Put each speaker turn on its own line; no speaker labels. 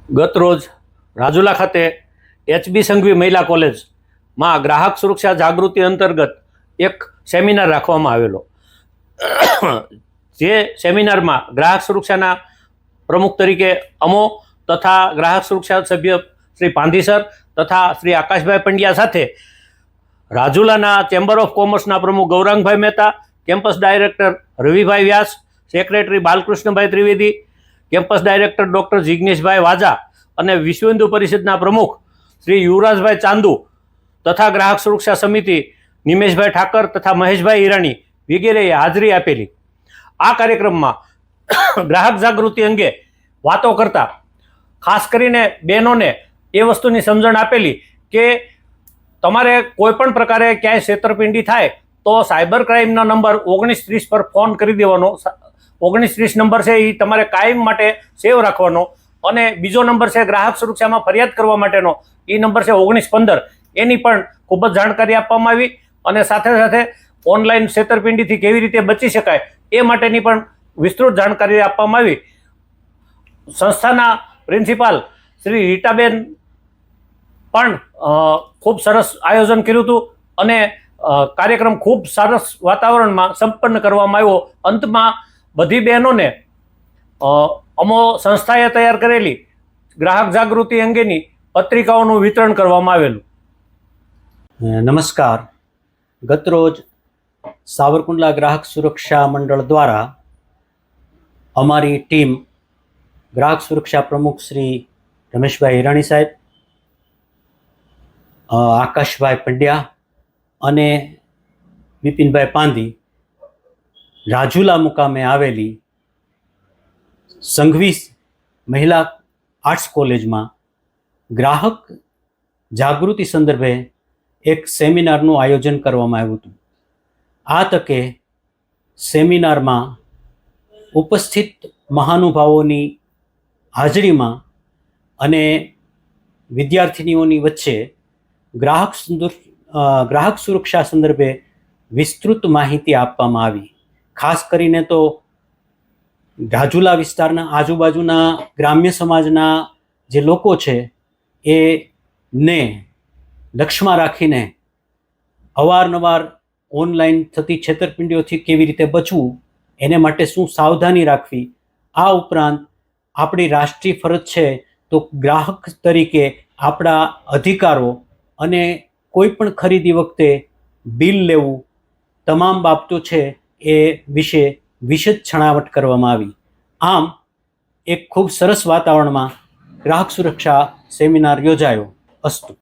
ગત રોજ રાજુલા ખાતે એચબી સંઘવી મહિલા કોલેજમાં ગ્રાહક સુરક્ષા જાગૃતિ અંતર્ગત એક સેમિનાર રાખવામાં આવેલો, જે સેમિનારમાં ગ્રાહક સુરક્ષાના પ્રમુખ તરીકે અમો તથા ગ્રાહક સુરક્ષા સભ્ય શ્રી પાંધી સર તથા શ્રી આકાશભાઈ પંડ્યા સાથે રાજુલાના ચેમ્બર ઓફ કોમર્સના પ્રમુખ ગૌરાંગભાઈ મહેતા, કેમ્પસ ડાયરેક્ટર રવિભાઈ વ્યાસ, secretary બાલકૃષ્ણભાઈ Trivedi, campus director doctor જિગ્નેશભાઈ વાજા અને વિશ્વ હિન્દુ પરિષદના પ્રમુખ શ્રી યુવરાજભાઈ ચાંદુ તથા ગ્રાહક સુરક્ષા સમિતિ નિમેશભાઈ ઠાકર તથા મહેશભાઈ ઈરાણી વગેરેએ હાજરી આપેલી. આ કાર્યક્રમમાં ગ્રાહક જાગૃતિ અંગે વાતો કરતા ખાસ કરીને બહેનોને એ વસ્તુની સમજણ આપેલી કે તમારે કોઈ પણ પ્રકારે ક્યાંય છેતરપિંડી થાય તો સાયબર ક્રાઇમનો નંબર 1930 પર ફોન કરી દેવાનો. 1930 નંબર છે એ તમારે કાયમ માટે સેવ રાખવાનો. અને બીજો નંબર છે ગ્રાહક સુરક્ષામાં ફરિયાદ કરવા માટેનો, એ નંબર છે 1915. એની પણ ખૂબ જ જાણકારી આપવામાં આવી અને સાથે સાથે ઓનલાઈન છેતરપિંડીથી કેવી રીતે બચી શકાય એ માટેની પણ વિસ્તૃત જાણકારી આપવામાં આવી. સંસ્થાના પ્રિન્સિપાલ શ્રી રીટાબેન પણ ખૂબ સરસ આયોજન કર્યું હતું અને કાર્યક્રમ ખૂબ સરસ વાતાવરણમાં સંપન્ન કરવામાં આવ્યો. અંતમાં બધી બહેનોને અમો સંસ્થાએ તૈયાર કરેલી ગ્રાહક જાગૃતિ અંગેની પત્રિકાઓનું વિતરણ કરવામાં આવેલું.
નમસ્કાર. ગતરોજ સાવરકુંડલા ગ્રાહક સુરક્ષા મંડળ દ્વારા અમારી ટીમ ગ્રાહક સુરક્ષા પ્રમુખ શ્રી રમેશભાઈ ઈરાણી સાહેબ, આકાશભાઈ પંડ્યા અને બિપિનભાઈ પાંધી રાજુલા મુકામે આવેલી સંઘવી મહિલા આર્ટ્સ કોલેજમાં ગ્રાહક જાગૃતિ સંદર્ભે એક સેમિનારનું આયોજન કરવામાં આવ્યું હતું. આ તકે સેમિનારમાં ઉપસ્થિત મહાનુભાવોની હાજરીમાં અને વિદ્યાર્થિનીઓની વચ્ચે ગ્રાહક સુરક્ષા સંદર્ભે વિસ્તૃત માહિતી આપવામાં આવી. ખાસ કરીને તો રાજુલા વિસ્તારના આજુબાજુના ગ્રામ્ય સમાજના જે લોકો છે એને લક્ષ્યમાં રાખીને અવારનવાર ઓનલાઈન થતી છેતરપિંડીઓથી કેવી રીતે બચવું, એને માટે શું સાવધાની રાખવી, આ ઉપરાંત આપણી રાષ્ટ્રીય ફરજ છે તો ગ્રાહક તરીકે આપણા અધિકારો અને કોઈ પણ ખરીદી વખતે બિલ લેવું, તમામ બાબતો છે એ વિશે વિશદ છણાવટ કરવામાં આવી. આમ એક ખૂબ સરસ વાતાવરણમાં ગ્રાહક સુરક્ષા સેમિનાર યોજાયો. અસ્તુ.